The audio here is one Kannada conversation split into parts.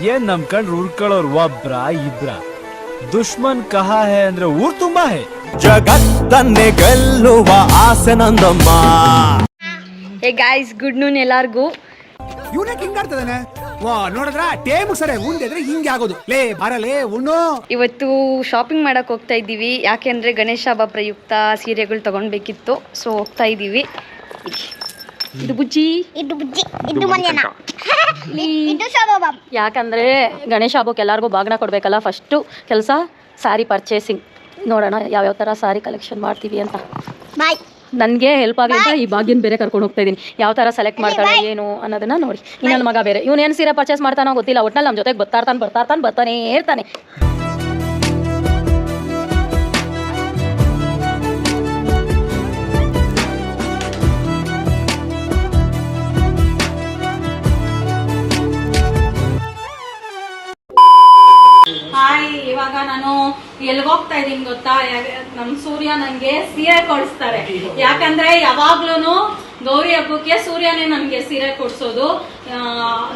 ಏನ್ ನಂಬ್ಕೊಂಡ್ರು ಉರ್ಕೊಳ್ಳೋರು ಒಬ್ರ ಇಬ್ರ ದುಶ್ಮನ್ ಕಹಾ ಹೇ ಅಂದ್ರೆ ಊರ್ ತುಂಬಾ ಹೇ. ಜಗತ್ತನ್ನೇ ಗೆಲ್ಲುವ ಆಸೆ ನಂದಮ್ಮ. ಹೇ ಗಾಯ್ಸ್, ಗುಡ್ ನೂನ್ ಎಲ್ಲಾರ್ಗೂ. ಇವನಕ್ಕೆ ಹಿಂಗಾಡ್ತದಾನೆ ನೋಡಿದ್ರ ಟೇಮ್ ಸರಿ ಉಂಡಿದ್ರೆ ಹಿಂಗೆ ಆಗೋದು. ಲೇ ಬರಲೇ ಉಣ್ಣು. ಇವತ್ತು ಶಾಪಿಂಗ್ ಮಾಡಕ್ ಹೋಗ್ತಾ ಇದ್ದೀವಿ. ಯಾಕೆಂದ್ರೆ ಗಣೇಶ ಹಬ್ಬ ಪ್ರಯುಕ್ತ ಸೀರೆಗಳು ತಗೊಂಡ್ಬೇಕಿತ್ತು, ಸೊ ಹೋಗ್ತಾ ಇದ್ದೀವಿ. ಇದು ಬುಜ್ಜಿ, ಇದು ಮನೆನಾ? ಇದು ಶೋಭಾ. ಯಾಕಂದ್ರೆ ಗಣೇಶ ಹಬ್ಬಕ್ಕೆ ಎಲ್ಲರಿಗೂ ಬಾಗ್ನ ಕೊಡ್ಬೇಕಲ್ಲ. ಫಸ್ಟು ಕೆಲಸ ಸ್ಯಾರಿ ಪರ್ಚೇಸಿಂಗ್. ನೋಡೋಣ ಯಾವ್ಯಾವ ಥರ ಸ್ಯಾರಿ ಕಲೆಕ್ಷನ್ ಮಾಡ್ತೀವಿ ಅಂತ. ಬಾಯ್. ನನಗೆ ಹೆಲ್ಪ್ ಆಗಲಿ ಅಂತ ಈ ಭಾಗ್ಯನ ಬೇರೆ ಕರ್ಕೊಂಡು ಹೋಗ್ತಾ ಇದ್ದೀನಿ. ಯಾವ ಥರ ಸೆಲೆಕ್ಟ್ ಮಾಡ್ತಾಳೆ ಏನು ಅನ್ನೋದನ್ನ ನೋಡಿ. ಇನ್ನೊಂದು ಮಗ ಬೇರೆ, ಇವನೇನು ಸೀರೆ ಪರ್ಚೇಸ್ ಮಾಡ್ತಾನೋ ಗೊತ್ತಿಲ್ಲ. ಒಟ್ನಲ್ಲಿ ನಮ್ಮ ಜೊತೆಗೆ ಬರ್ತಾನೆ ಇರ್ತಾನೆ. ಹಾಯ್, ಇವಾಗ ನಾನು ಎಲ್ಗೋಗ್ತಾ ಇದ್ದೀನಿ ಗೊತ್ತಾ? ನಮ್ ಸೂರ್ಯ ನಂಗೆ ಸೀರೆ ಕೊಡಿಸ್ತಾರೆ. ಯಾಕಂದ್ರೆ ಯಾವಾಗ್ಲೂ ಗೌರಿ ಹಬ್ಬಕ್ಕೆ ಸೂರ್ಯನೇ ನನ್ಗೆ ಸೀರೆ ಕೊಡ್ಸೋದು.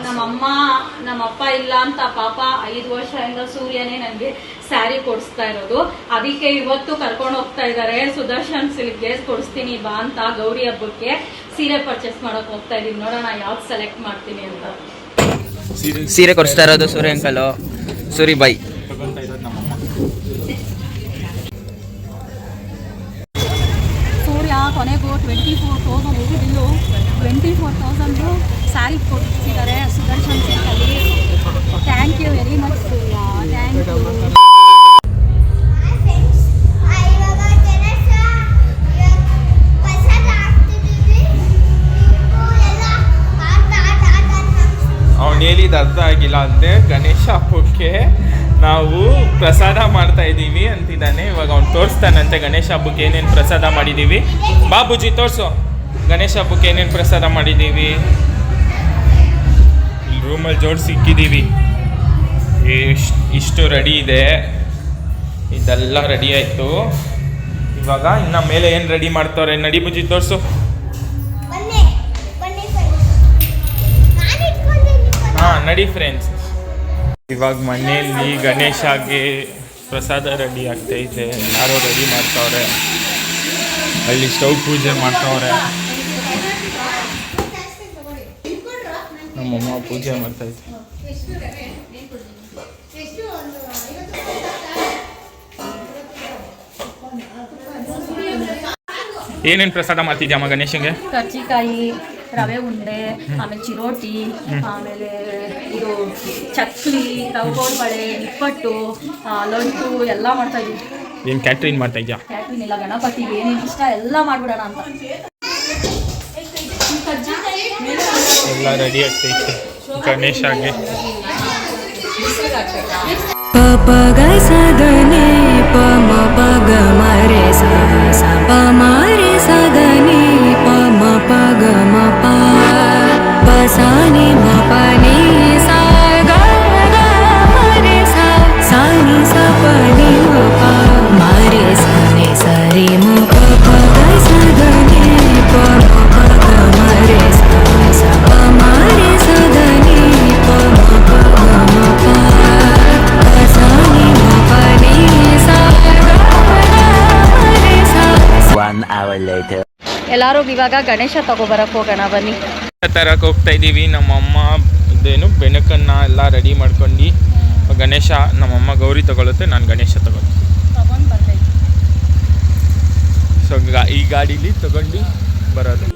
ನಮ್ಮಮ್ಮ ನಮ್ಮಪ್ಪ ಇಲ್ಲ ಅಂತ ಪಾಪ 5 ವರ್ಷದಿಂದ ಸೂರ್ಯನೇ ನನ್ಗೆ ಸ್ಯಾರಿ ಕೊಡಿಸ್ತಾ ಇರೋದು. ಅದಕ್ಕೆ ಇವತ್ತು ಕರ್ಕೊಂಡು ಹೋಗ್ತಾ ಇದ್ದಾರೆ ಸುದರ್ಶನ್ ಸಿಲ್ಕ್ಗೆ. ಕೊಡಿಸ್ತೀನಿ ಬಾ ಅಂತ. ಗೌರಿ ಹಬ್ಬಕ್ಕೆ ಸೀರೆ ಪರ್ಚೇಸ್ ಮಾಡಕ್ ಹೋಗ್ತಾ ಇದೀನಿ. ನೋಡೋಣ ಯಾವ್ದು ಸೆಲೆಕ್ಟ್ ಮಾಡ್ತೀನಿ ಅಂತ. ಸೀರೆ ಕೊಡಿಸ್ತಾ ಇರೋದು ಸೂರ್ಯ ಅಂಕಲ್, ಸೂರಿ ಬಾಯ್. ಸೂರ್ಯ ಕೊನೆಗೂ 24,000 ಸ್ಯಾರಿ ಕೊಡ್ತಿದ್ದಾರೆ ಸುದರ್ಶನ್ ಸಿಲ್ಕಲ್ಲಿ. Thank you very much Surya, thank you. ಅವ್ನು ಹೇಳಿದ ಅರ್ಥ ಆಗಿಲ್ಲ ಅಂದರೆ ಗಣೇಶ ಹಬ್ಬಕ್ಕೆ ನಾವು ಪ್ರಸಾದ ಮಾಡ್ತಾ ಇದ್ದೀವಿ ಅಂತಿದ್ದಾನೆ. ಇವಾಗ ಅವ್ನು ತೋರಿಸ್ತಾನಂತೆ ಗಣೇಶ ಹಬ್ಬಕ್ಕೆ ಏನೇನು ಪ್ರಸಾದ ಮಾಡಿದ್ದೀವಿ. ಬಾಬುಜಿ ತೋರಿಸು, ಗಣೇಶ ಹಬ್ಬಕ್ಕೆ ಏನೇನು ಪ್ರಸಾದ ಮಾಡಿದ್ದೀವಿ. ಇಲ್ಲಿ ರೂಮಲ್ಲಿ ಜೋಡಿಸಿ ಇಕ್ಕಿದ್ದೀವಿ. ಇಷ್ಟು ರೆಡಿ ಇದೆ, ಇದೆಲ್ಲ ರೆಡಿ ಆಯಿತು. ಇವಾಗ ಇನ್ನು ಮೇಲೆ ಏನು ರೆಡಿ ಮಾಡ್ತವ್ರೆ ನಡಿ ಬುಜ್ಜಿ ತೋರಿಸು. ಹಾಂ ನಡಿ ಫ್ರೆಂಡ್ಸ್. ಇವಾಗ ಮನೆಯಲ್ಲಿ ಗಣೇಶಗೆ ಪ್ರಸಾದ ರೆಡಿ ಆಗ್ತೈತೆ. ಯಾರೋ ರೆಡಿ ಮಾಡ್ತಾವ್ರೆ, ಅಲ್ಲಿ ಸ್ಟವ್ ಪೂಜೆ ಮಾಡ್ತಾವ್ರೆ. ನಮ್ಮಮ್ಮ ಪೂಜೆ ಮಾಡ್ತೈತೆ. ಏನೇನು ಪ್ರಸಾದ ಮಾಡ್ತಿದ್ಯಮ್ಮ ಗಣೇಶಂಗೆ? ಕರ್ಜಿಕಾಯಿ, ರವೆ ಉಂಡೆ, ಆಮೇಲೆ ಚಿರೋಟಿ, ಆಮೇಲೆ ಇದು ಚಕ್ಲಿ, ತವಗೋಡ್ಬಳೆ, ನಿಪ್ಪಟ್ಟು, ಲಡ್ಡು ಎಲ್ಲ ಮಾಡ್ತಾ ಇದ್ದೀವಿ. ಏನು ಕ್ಯಾಟ್ರಿಂಗ್ ಮಾಡ್ತಾ ಇದ್ಯಾ? ಕ್ಯಾಟ್ರಿಂಗ್ ಇಲ್ಲ, ಗಣಪತಿಗೆ ಏನೇನು ಇಷ್ಟ ಎಲ್ಲ ಮಾಡ್ಬಿಡೋಣ ಅಂತ. ಎಲ್ಲ ರೆಡಿ ಆಗ್ತೈತೆ ಗಣೇಶಗೆ. ಪ ಪ ಗ ಸ ಗ ನಿ ಪ ಮ ಪ ಗ ಮ ರೆ ಸ ಸ ಪ ಮ ರೆ ಸ ಗ ನಿ ಪ ಮ ಪ ಗ ಮ ಪ ಪ ಸ ನಿ ಮ ಪ ನಿ ಸ ಗ ಗ ಮ ರೆ ಸ ಸ ನಿ ಸ ಪ ನಿ ಮ ಪ ಮ ರೆ ಸ ನಿ ಸ ರಿ ಮ ಪ ಪ ಗ ಸ ಗ ನಿ ಪ ಮ ಪ ಗ ಮ ರೆ ಸ ಸ ಪ ಮ ರೆ ಸ ಗ ನಿ ಪ ಮ ಪ ಗ ಮ ಪ ಎಲ್ಲರೂ ಇವಾಗ ಗಣೇಶ ತಗೋಬರಕ್ ಹೋಗೋಣ ಬನ್ನಿ. ತರಕ್ಕೆ ಹೋಗ್ತಾ ಇದ್ದೀವಿ. ನಮ್ಮಮ್ಮ ಇದೇನು ಬೆನಕನ್ನ ಎಲ್ಲ ರೆಡಿ ಮಾಡ್ಕೊಂಡು ಗಣೇಶ, ನಮ್ಮಮ್ಮ ಗೌರಿ ತಗೊಳುತ್ತೆ, ನಾನು ಗಣೇಶ ತಗೊಳ್ತೀನಿ. ಸೊ ಈ ಗಾಡೀಲಿ ತಗೊಂಡು ಬರೋದು.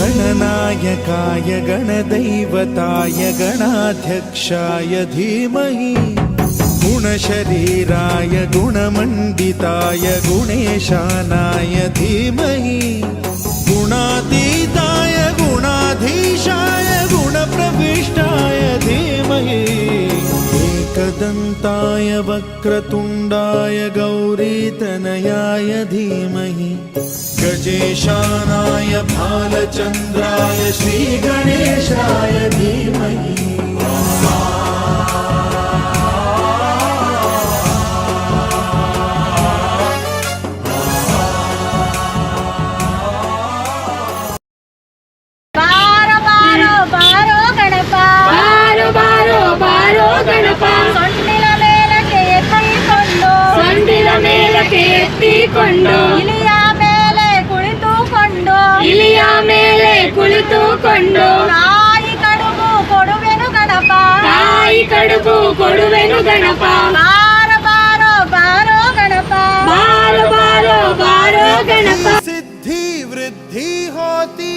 गणनायकाय गणदैवताय गणाध्यक्षाय धीमहि गुणशरीराय गुणमण्डिताय गुणेशानाय धीमहि गुणातीताय गुणाधीशाय गुणप्रविष्टाय धीमहि एकदन्ताय वक्रतुण्डाय गौरीतनयाय धीमहि गजेशानाय भालचन्द्राय श्रीगणेशाय धीमहि ಬಾರೋ ಬಾರೋ ಬಾರೋ ಗಣಪ ಬಾರೋ ಬಾರೋ ಬಾರೋ ಗಣಪ ಸೊಂಡಿಲ ಮೇಲಕ್ಕೆ ಎತ್ತಿಕೊಂಡು ಸೊಂಡಿಲ ಮೇಲಕ್ಕೆ ಎತ್ತಿಕೊಂಡು ಇಲಿಯ ಮೇಲೆ ಕುಳಿತುಕೊಂಡು ಇಲಿಯ ಮೇಲೆ ಕುಳಿತುಕೊಂಡು ತಾಯಿ ಕಡುಬು ಕೊಡುವೆನು ಗಣಪ ತಾಯಿ ಕಡುಬು ಕೊಡುವೆನು ಗಣಪ ಬಾರೋ ಬಾರೋ ಬಾರೋ ಗಣಪ ಬಾರೋ ಬಾರೋ ಬಾರೋ ಗಣಪ सिद्धि वृद्धि होती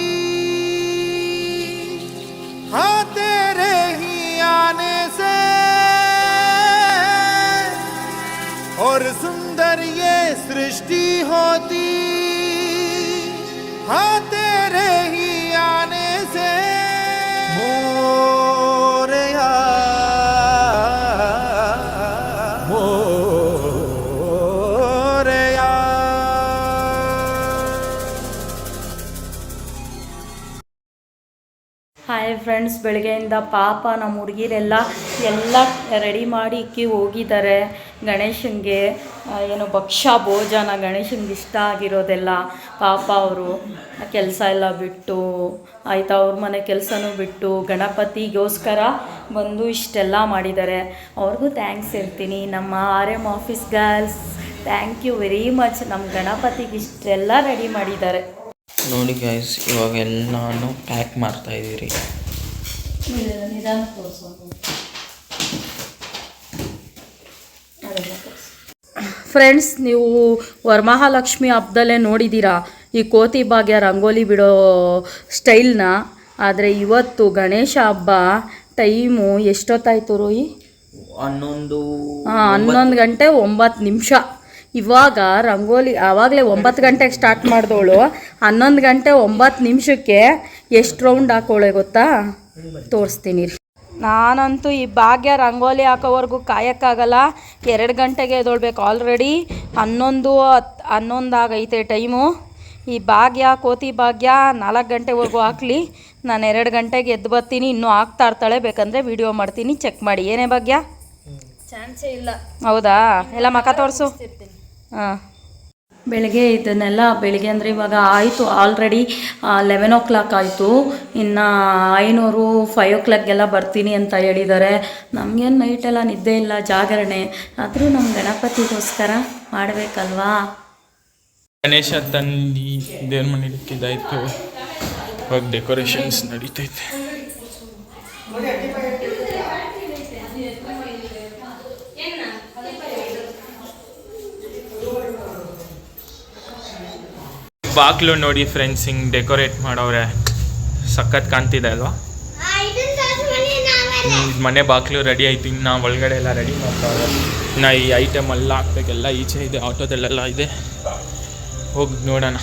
हाँ तेरे ही आने से और सुंदर ये सृष्टि होती हाँ तेरे ही आने से मोरया मोरया ಹಾಯ್ ಫ್ರೆಂಡ್ಸ್, ಬೆಳಗ್ಗೆಯಿಂದ ಪಾಪ ನಮ್ಮ ಹುಡುಗಿರೆಲ್ಲ ರೆಡಿ ಮಾಡಿ ಇಕ್ಕಿ ಹೋಗಿದ್ದಾರೆ ಗಣೇಶನಿಗೆ. ಏನು ಭಕ್ಷ್ಯ ಭೋಜನ ಗಣೇಶನಿಗೆ ಇಷ್ಟ ಆಗಿರೋದೆಲ್ಲ. ಪಾಪ ಅವರು ಕೆಲಸ ಎಲ್ಲ ಬಿಟ್ಟು ಆಯಿತಾ, ಅವ್ರ ಮನೆ ಕೆಲಸನೂ ಬಿಟ್ಟು ಗಣಪತಿಗೋಸ್ಕರ ಬಂದು ಇಷ್ಟೆಲ್ಲ ಮಾಡಿದ್ದಾರೆ. ಅವ್ರಿಗೂ ಥ್ಯಾಂಕ್ಸ್ ಹೇಳ್ತೀನಿ. ನಮ್ಮ RM office girls, thank you very much. ನಮ್ಮ ಗಣಪತಿಗೆ ಇಷ್ಟೆಲ್ಲ ರೆಡಿ ಮಾಡಿದ್ದಾರೆ. ನೋಡಿ ಗೈಸ್, ಇವಾಗ ಎಲ್ಲಾನು ಪ್ಯಾಕ್ ಮಾಡ್ತಾ ಇದ್ದೀರಿ. ಫ್ರೆಂಡ್ಸ್, ನೀವು ವರಮಹಾಲಕ್ಷ್ಮಿ ಹಬ್ಬದಲ್ಲೇ ನೋಡಿದ್ದೀರಾ ಈ ಕೋತಿ ಭಾಗ್ಯ ರಂಗೋಲಿ ಬಿಡೋ ಸ್ಟೈಲ್ನ. ಆದರೆ ಇವತ್ತು ಗಣೇಶ ಹಬ್ಬ ಟೈಮು ಎಷ್ಟೊತ್ತಾಯ್ತು ರೋಯಿ? 11 ಗಂಟೆ 9 ನಿಮಿಷ. ಇವಾಗ ರಂಗೋಲಿ ಆವಾಗಲೇ 9 ಗಂಟೆಗೆ ಸ್ಟಾರ್ಟ್ ಮಾಡಿದವಳು 11 ಗಂಟೆ 9 ನಿಮಿಷಕ್ಕೆ ಎಷ್ಟು ರೌಂಡ್ ಹಾಕೋಳೆ ಗೊತ್ತಾ? ತೋರಿಸ್ತೀನಿ. ನಾನಂತೂ ಈ ಭಾಗ್ಯ ರಂಗೋಲಿ ಹಾಕೋವರೆಗೂ ಕಾಯೋಕ್ಕಾಗಲ್ಲ. 2 ಗಂಟೆಗೆ ಎದ್ದೊಳ್ಬೇಕು. ಆಲ್ರೆಡಿ 11 ಆಗೈತೆ ಟೈಮು. ಈ ಭಾಗ್ಯ ಕೋತಿ ಭಾಗ್ಯ 4 ಗಂಟೆವರೆಗೂ ಹಾಕಲಿ. ನಾನು 2 ಗಂಟೆಗೆ ಎದ್ದು ಬರ್ತೀನಿ. ಇನ್ನೂ ಹಾಕ್ತಾ ಇರ್ತಾಳೆ, ಬೇಕಂದರೆ ವಿಡಿಯೋ ಮಾಡ್ತೀನಿ, ಚೆಕ್ ಮಾಡಿ. ಏನೇ ಭಾಗ್ಯ? ಚಾನ್ಸೇ ಇಲ್ಲ. ಹೌದಾ? ಎಲ್ಲ ಮಖ ತೋರಿಸು. ಹಾಂ, ಬೆಳಗ್ಗೆ ಬೆಳಗ್ಗೆ ಅಂದರೆ ಇವಾಗ ಆಯಿತು ಆಲ್ರೆಡಿ 11 o'clock ಆಯಿತು. ಇನ್ನು ಐನೂರು 5 o'clockಗೆಲ್ಲ ಬರ್ತೀನಿ ಅಂತ ಹೇಳಿದ್ದಾರೆ. ನಮಗೇನು ನೈಟೆಲ್ಲ ನಿದ್ದೆ ಇಲ್ಲ, ಜಾಗರಣೆ. ಆದರೂ ನಮ್ಮ ಗಣಪತಿಗೋಸ್ಕರ ಮಾಡಬೇಕಲ್ವಾ. ಗಣೇಶ ತಂದು ದೇವ್ರ ಮನೇಲಿ ಇಕ್ಕಿದ್ದಾಯಿತು. ಇವಾಗ ಡೆಕೋರೇಷನ್ಸ್ ನಡೀತೈತೆ. ಬಾಗ್ಲು ನೋಡಿ ಫ್ರೆಂಡ್ಸ್, ಹಿಂಗೆ ಡೆಕೋರೇಟ್ ಮಾಡವ್ರೆ. ಸಖತ್ ಕಾಣ್ತಿದೆ ಅಲ್ವಾ? ಮನೆ ಬಾಗ್ಲು ರೆಡಿ ಆಯ್ತು. ಇನ್ನು ಒಳಗಡೆ ಎಲ್ಲ ರೆಡಿ ಮಾಡ್ತಾವ್ರೆ. ಇನ್ನು ಈ ಐಟಮ್ ಎಲ್ಲ ಹಾಕ್ಬೇಕೆಲ್ಲ ಈಚೆ ಇದೆ, ಆಟೋದಲ್ಲೆಲ್ಲ ಇದೆ. ಹೋಗಿ ನೋಡೋಣ.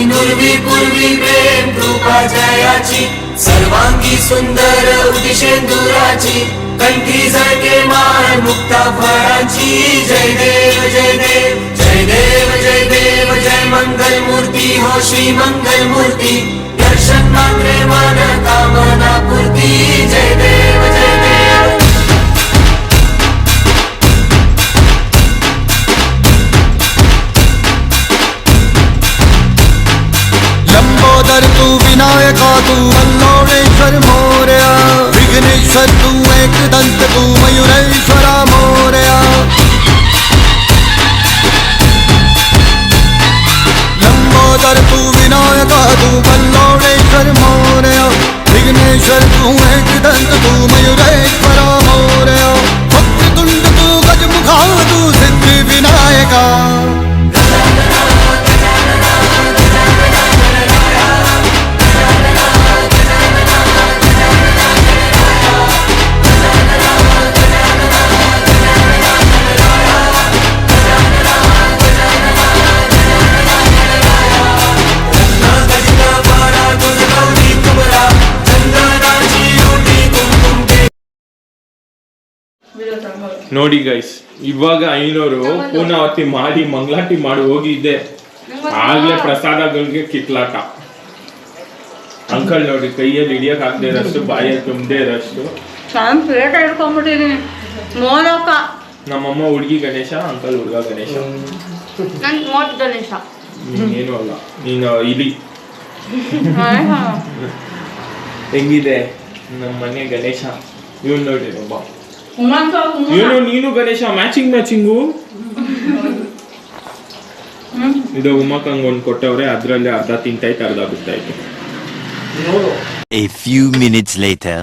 नुर्वी पूर्वी प्रेम कृपा जयाची सर्वांगी सुंदर उदिशेंदुराची कंठी झळके माळ मुक्ता फळाची. जय देव जय देव जय देव जय देव जय मंगल मूर्ती हो श्री मंगल मूर्ती. दर्शन मात्रे मन कामना पूर्ती. जय देव जय देव. लंबोदर तू विनायका तू वल्लोळेश्वर मोरया. विघ्नेश्वर तू एकदंत तू मयूरेश्वरा मोरया. लंबोदर तू विनायका तू वल्लोळेश्वर मोरया. विघ्नेश्वर तू एकदंत तू मयूरेश्वरा मोरया. वक्रतुंड तू गजमुखा तू सिद्धि विनायका. ನೋಡಿ ಗೈಸ್, ಇವಾಗ 500 ಪೂರ್ಣಾವತಿ ಮಾಡಿ ಮಂಗಳಾರತಿ ಮಾಡಿ ಹೋಗಿದ್ದೆ, ಆಗ್ಲೇ ಪ್ರಸಾದಗಳಿಗೆ ಕಿತ್ಲಾಟ. ಅಂಕಲ್ ನೋಡಿ ಕೈಯಲ್ಲಿ ಹಿಡಿಯಕ್ ಆಗದೆ ಇರೋಷ್ಟು, ಬಾಯಲ್ಲಿ ತುಂಬದೇ ಇರೋಷ್ಟು. ನಮ್ಮಮ್ಮ ಹುಡುಗಿ ಗಣೇಶ, ಅಂಕಲ್ ಹುಡುಗ ಗಣೇಶ. ಏನು ಅಲ್ಲ, ನೀನು ಇಲಿ. ಹೆಂಗಿದೆ ನಮ್ಮ ಮನೆ ಗಣೇಶ? ಇವನ್ ನೋಡಿ ಒಬ್ಬ, ನೀನು ಗಣೇಶ ಮ್ಯಾಚಿಂಗು. ಇದು ಉಮಾಕಂಗ್ ಒಂದ್ ಕೊಟ್ಟವ್ರೆ, ಅದ್ರಲ್ಲಿ ಅರ್ಧ ತಿಂತೈತೆ, ಅರ್ಧ ಬಿಡ್ತೈತೆ. A few minutes later.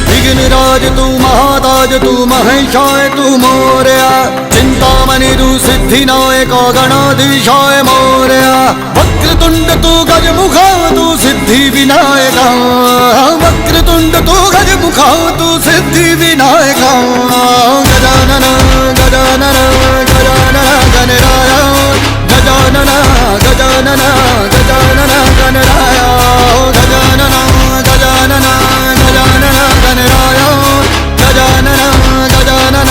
Vighnaraj तू महाताज तू महेशाय तू मोरया, चिंतामणि तू सिद्धिनायक गणाधीशाय मोरया, वक्रतुंड तू गजमुखा तू सिद्धि विनायक, वक्रतुंड तू गजमुखा तू सिद्धि विनायक, गजानन गजानन गजानन गणराय, गजानन गजानन गजानन गणराय, गजानन गजानन गजानन गणराय, गजानन गजानन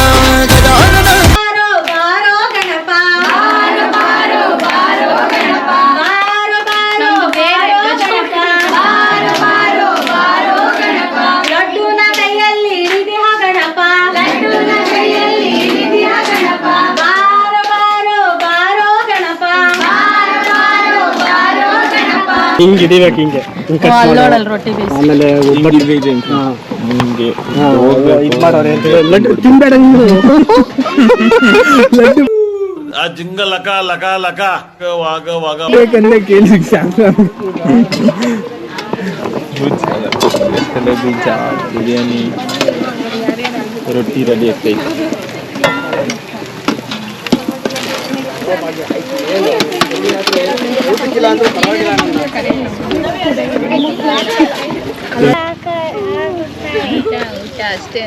गजानन. ಬಾರೋ ಬಾರೋ ಗಣಪ, ಬಾರೋ ಬಾರೋ ಬಾರೋ ಗಣಪ, ಬಾರೋ ಬಾರೋ ಬಾರೋ ಗಣಪ, ಬಾರೋ ಬಾರೋ ಬಾರೋ ಗಣಪ, ಲಡ್ಡುನ ಕೈಯಲ್ಲಿ ಹಿಡಿದಿಹ ಗಣಪ, ಲಡ್ಡುನ ಕೈಯಲ್ಲಿ ಹಿಡಿದಿಹ ಗಣಪ, ಬಾರೋ ಬಾರೋ ಬಾರೋ ಗಣಪ, ಬಾರೋ ಬಾರೋ ಬಾರೋ ಗಣಪ. ಹಿಂಗೆ ಹಿಡಿಬೇಕು, ಹಿಂಗೆ ಅಲ್ಲೋಡಲ್ಲಿ ರೊಟ್ಟಿ ಬೇಯಿಸಿ ಆಮೇಲೆ ಹಿಂಗೆ ಇದು ಮಾಡೋರೆ ಅಂತ ಲಡ್ಡು ತಿನ್ಬೇಡ ನೀನು. ಲಡ್ಡು ಜಿಂಗ ಲಕ ಲಕ ಲಕ ವಾಗ ವಾಗ ಬೇಕಂದ್ರೆ ಕೇಳಿ ಬೀಜ ಬಿರಿಯಾನಿ ರೊಟ್ಟಿ ರೆಡಿ ಆಗ್ತೈತೆ.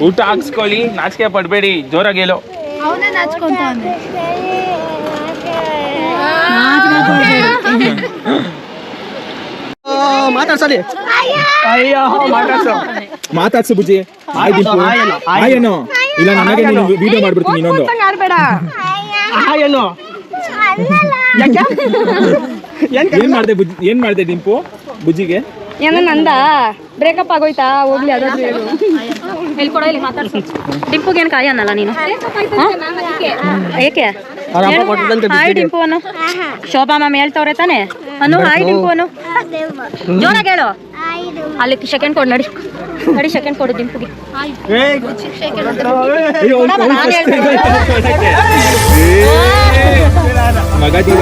ಊಟ ಹಾಕ್ಸ್ಕೊಳ್ಳಿ, ನಾಚಿಕೆ ಪಡ್ಬೇಡಿ, ಜೋರಾಗಿ ಹೇಳೋ. ಮಾತಾಡ್ಸಲಿ, ಅಯ್ಯೋ ಮಾತಾಡ್ಸು ಬುಜ್ಜಿ. ಆಯ್ತು ಆಯೇನು ಇಲ್ಲ, ನನಗೆ ನೀನು ವಿಡಿಯೋ ಮಾಡ್ಬಿಡ್ತೀನಿ ಇನ್ನೊಂದು. ಏನ್ ಮಾಡ್ದೆ ದಿಂಪು ಬುಜ್ಜಿಗೆ? ಏನೋ ನಂದ ಬ್ರೇಕಪ್ ಆಗೋಯ್ತಾ? ಹೋಗ್ಲಿ, ಅದಾದ್ರು ಹೇಳು. ಹೇಳ್ಕೊಡ, ಇಲ್ಲಿ ಮಾತಾಡ್ಸು. ಡಿಂಪುಗೆ ಏನು ಕಾಯಿ ಅನ್ನಲ್ಲ ನೀನು? ಏಕೆ? ಹಾಯ್ ಡಿಂಪು ಅನ್ನು. ಶೋಭಾ ಮ್ಯಾಮ್ ಹೇಳ್ತವ್ರೆ ತಾನೆ ಅನ್ನು. ಹಾಯ್ ಡಿಂಪು ಅನ್ನು, ಜೋರಾಗಿ ಹೇಳು. ಅಲ್ಲಿ ಸೆಕೆಂಡ್ ಕೊಡು, ನಡಿ ನಡಿ, ಸೆಕೆಂಡ್ ಕೊಡು ಡಿಂಪುಗೆ. ಮಗದೀರ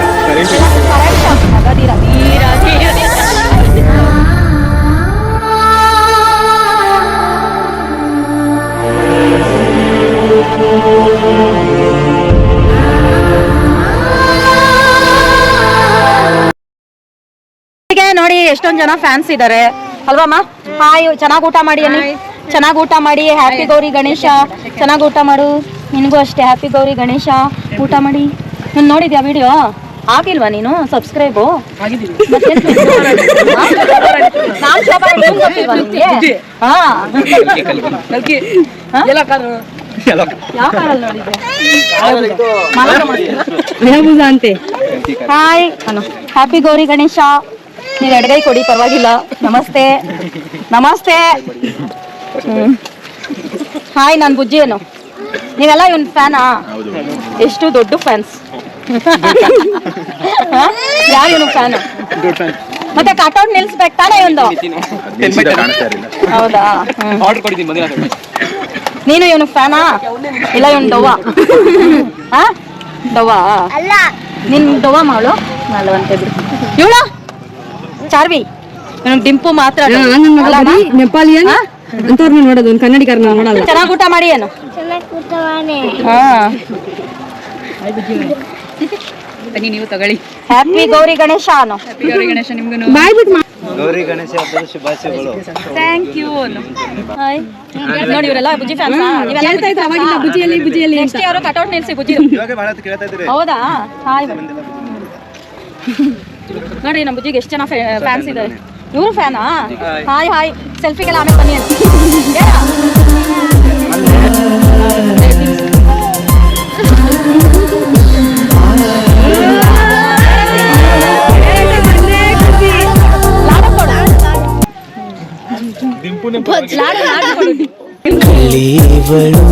ನೋಡಿ ಎಷ್ಟೊಂದು ಜನ ಫ್ಯಾನ್ಸ್ ಇದ್ದಾರೆ ಅಲ್ವಮ್ಮ? ಹಾಯ್, ಚೆನ್ನಾಗಿ ಊಟ ಮಾಡಿ ಅನ್ನಿ, ಚೆನ್ನಾಗಿ ಊಟ ಮಾಡಿ. ಹ್ಯಾಪಿ ಗೌರಿ ಗಣೇಶ, ಚೆನ್ನಾಗಿ ಊಟ ಮಾಡು. ನಿನಗೂ ಅಷ್ಟೇ ಹ್ಯಾಪಿ ಗೌರಿ ಗಣೇಶ, ಊಟ ಮಾಡಿ. ನೀನು ನೋಡಿದ್ಯಾ ವಿಡಿಯೋ? ಆಗಿಲ್ವಾ ನೀನು ಸಬ್ಸ್ಕ್ರೈಬು? ಹಾಯ್ ಅನು, ಹ್ಯಾಪಿ ಗೌರಿ ಗಣೇಶ. ನೀವು ಎಡಗೈ ಕೊಡಿ, ಪರವಾಗಿಲ್ಲ. ನಮಸ್ತೆ ನಮಸ್ತೆ. ಹಾಯ್, ನಾನು ಬುಜ್ಜಿ ಅನು. ನೀವೆಲ್ಲ ಇವನ್ ಫ್ಯಾನಾ? ಎಷ್ಟು ದೊಡ್ಡ ಫ್ಯಾನ್ಸ್. ಯಾರು ಇವನು ಫ್ಯಾನು? ಮತ್ತೆ ಕಟೌಟ್ ನಿಲ್ಸ್ಬೇಕು ತಾನೇ ಒಂದು? ಹೌದಾ? ನೀನು ಇವನು ಫ್ಯಾನಾ? ಇಲ್ಲ, ಇವನು ದವ್ವ. ದವ್ವ ಅಲ್ಲ, ನಿನ್ ದವ್ವ ಮಾಡು ಅಲ್ಲವಂತೆ ಬಿಡು. ಇವಳು ಚಾರ್ವಿ, ಇವನು ಡಿಂಪು ಮಾತ್ರ. ನೆಪಾಲಿಯನ್ ಅಂತವ್ರನ್ನ ನೋಡೋದು, ಒಂದು ಕನ್ನಡಿಗರನ್ನ ನೋಡಲ್ಲ. ಚೆನ್ನಾಗಿ ಊಟ ಮಾಡಿ ಏನು? ನೀವು ತಗೊಳ್ಳಿ. ಹ್ಯಾಪಿ ಗೌರಿ ಗಣೇಶ ಅನು. ಬಾಯ್ ಬಿಟ್ಟು ಗೌರಿ ಗಣೇಶ ಹಬ್ಬದ ಶುಭಾಶಯಗಳು. Thank you Anu. ಹಾಯ್, ನೋಡಿ ಇವರೆಲ್ಲ ಬುಜ್ಜಿ ಫ್ಯಾನ್ಸ್. ಹೇಳ್ತಾ ಇದ್ರು ಅವಾಗಿಂದ ಬುಜ್ಜಿಯಲ್ಲಿ ನೆಕ್ಸ್ಟ್ ಯಾರು ಕಟೌಟ್ ನಿಲ್ಸಿ ಬುಜ್ಜಿ. ಹೌದಾ? ಹಾಯ್ ನೋಡಿ, ನಮ್ಮ ಬುಜ್ಜಿಗೆ ಎಷ್ಟು ಜನ ಫ್ಯಾನ್ಸ್ ಇದ್ದಾರೆ. ಇವರು ಫ್ಯಾನಾ? ಹಾಯ್ ಹಾಯ್, ಸೆಲ್ಫಿಗೆಲ್ಲ ಆಮೇಲೆ ಬನ್ನಿ ಅಂತ. ಇವಳು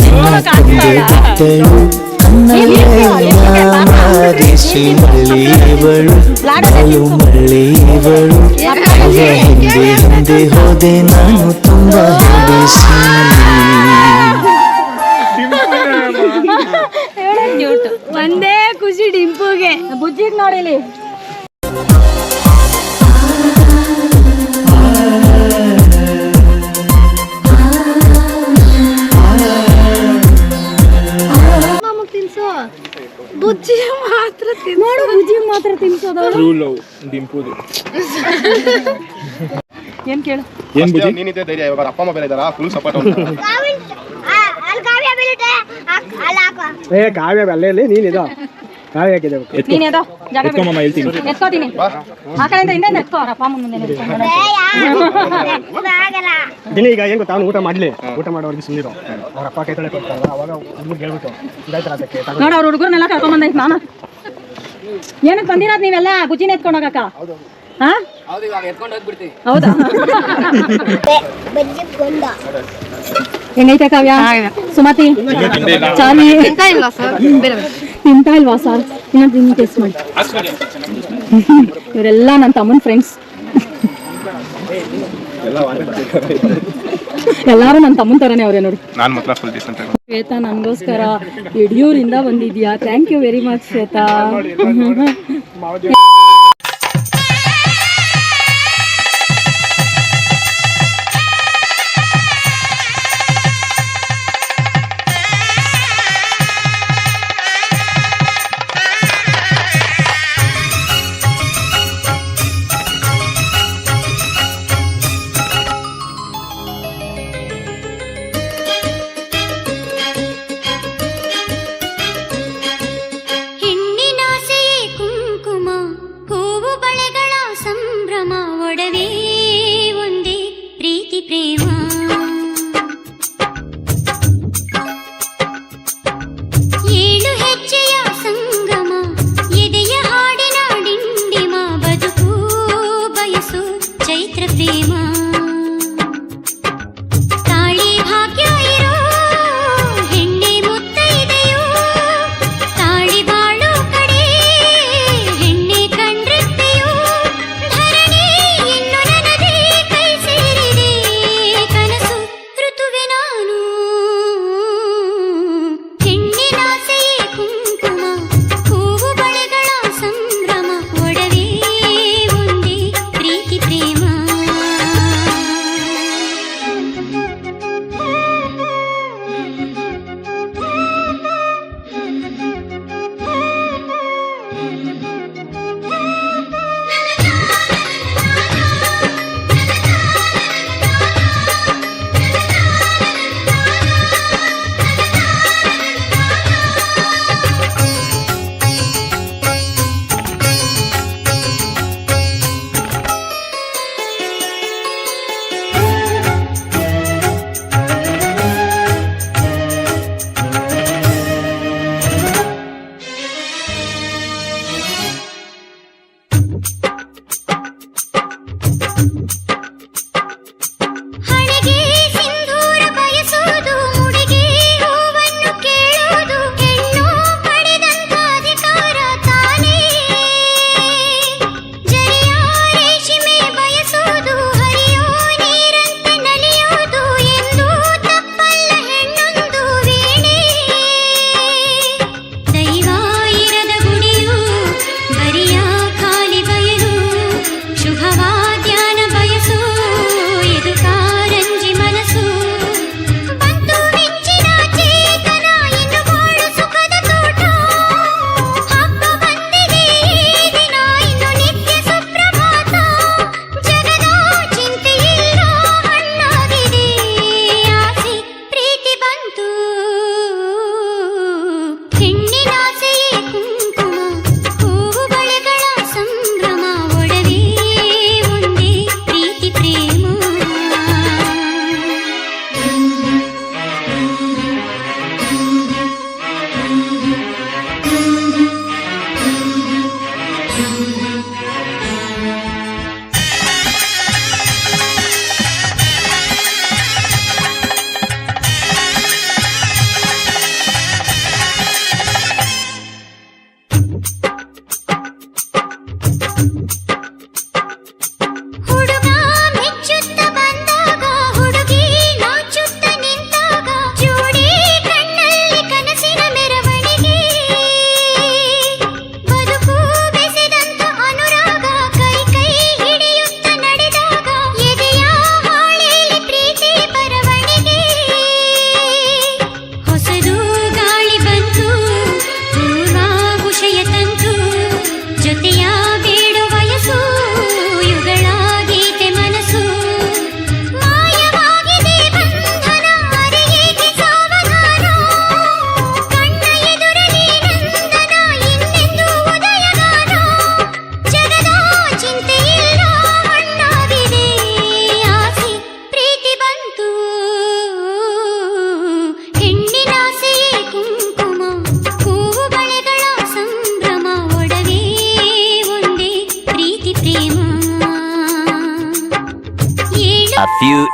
ನಿನ್ನ ತಂದೆ ಬಿಟ್ಟಳು ಮಾರಿಸಿ ಮಳ್ಳಿ ಇವಳು ಕಾಲು ಮಳ್ಳಿ ಇವಳು ಅವಳ ಹಿಂದೆ ಹಿಂದೆ ಹೋದೆ ನಾನು ತುಂಬಾ ಹಿಂದಿಸಿ ಒಂದೇ ಖುಷಿ ಡಿಂಪುಗೆ ಬುಜ್ಜಿಗ್ ನೋಡಿಲಿ ತಿನ್ಸೋ ಬುಜ್ಜಿ ಮಾತ್ರ ನೋಡು ಬುಜ್ಜಿ ಮಾತ್ರ ತಿನ್ಸೋದು ಟ್ರೂ ಲವ್ ಡಿಂಪುದು. ಏನ್ ಕೇಳು ಏನ್ ಬುಜ್ಜಿ? ನೀನಿದೆ ಧೈರ್ಯ, ಇವಾಗ ಅಪ್ಪ ಅಮ್ಮ ಬೇರೆ ಇದಾರ, ಫುಲ್ ಸಪೋರ್ಟ್. ಏ ಕಾವ್ಯ ಅಲ್ಲೇ ನೀನಿದ ಕಾವ್ಯ ಹಾಕಿದೆ ನೀನ್ ಎದೋ ಜಾಗ ಬಿಡು. ಎತ್ಕೊಮ್ಮ ಹೇಳ್ತೀನಿ. ಎತ್ಕೋತೀನಿ ಆ ಕಡೆಯಿಂದ ಹಿಂದೆ ಎತ್ಕೋ ಅಪ್ಪ ಮುಂದೆ ನಿಲ್ಸ್ಕೊಂಡು. ದಿನ ಈಗ ಏನ್ ಗೊತ್ತಾ, ಅವ್ನು ಊಟ ಮಾಡ್ಲಿ, ಊಟ ಮಾಡೋರಿಗೆ ಸುಮ್ಮನಿರು. ಅವ್ರ ಅಪ್ಪ ಕೈ ತೊಳೆ ಕೊಡ್ತಾರಲ್ಲ, ಅವಾಗ ಹುಡುಗರು ಹೇಳ್ಬಿಟ್ಟು ಇದಾಯ್ತರ ಅದಕ್ಕೆ ನೋಡ ಅವ್ರ ಹುಡುಗರ್ನೆಲ್ಲ ಕರ್ಕೊಂಡ್ ಬಂದೈತ್ ನಾನು ಏನಕ್ಕೆ ಬಂದಿರೋದ್ ನೀವೆಲ್ಲ ಬುಜ್ಜಿನ ಎತ್ಕೊಂಡು ಹೋಗಕ್ಕ? ಹಾ ಹೌದಾ? ಹೆಂಗೈತೆ ಕಾವ್ಯ? ಸುಮತಿ ಚಾಲಿ ತಿಂತಾ ಇಲ್ವಾ ಸರ್? ಇನ್ನೊಂದು ಟೇಸ್ಟ್ ಮಾಡಿ. ಇವರೆಲ್ಲ ನನ್ನ ತಮ್ಮನ ಫ್ರೆಂಡ್ಸ್, ಎಲ್ಲಾರು ನನ್ನ ತಮ್ಮನ ತರನೇ ಅವ್ರೆ ನೋಡಿ. ನಾನು ಮಾತ್ರ ಫುಲ್ ಡೀಸೆಂಟ್. ಶ್ವೇತಾ ನನಗೋಸ್ಕರ ಯಡಿಯೂರಿಂದ ಬಂದಿದ್ಯಾ? Thank you very much Shweta.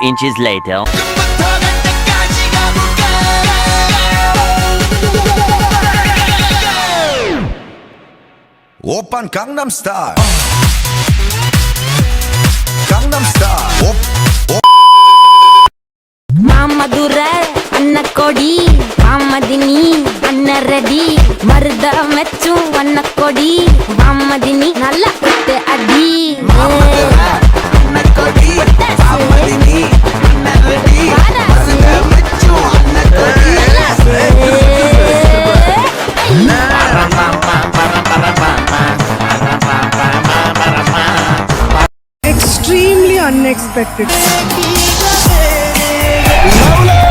inches later. Open Gangnam Style. Gangnam Style. ಮಾಮದುರ ಅನ್ನ ಕೊಡಿ ಮಾಮದಿನಿ ಅನ್ನ ರೆಡಿ ಮರದ ಮೆಚ್ಚು ಅನ್ನ ಕೊಡಿ ಮಾಮದಿನಿ ನಲ್ಲ ಕೊಟ್ಟೆ ಅಡಿ Extremely unexpected. Lowly.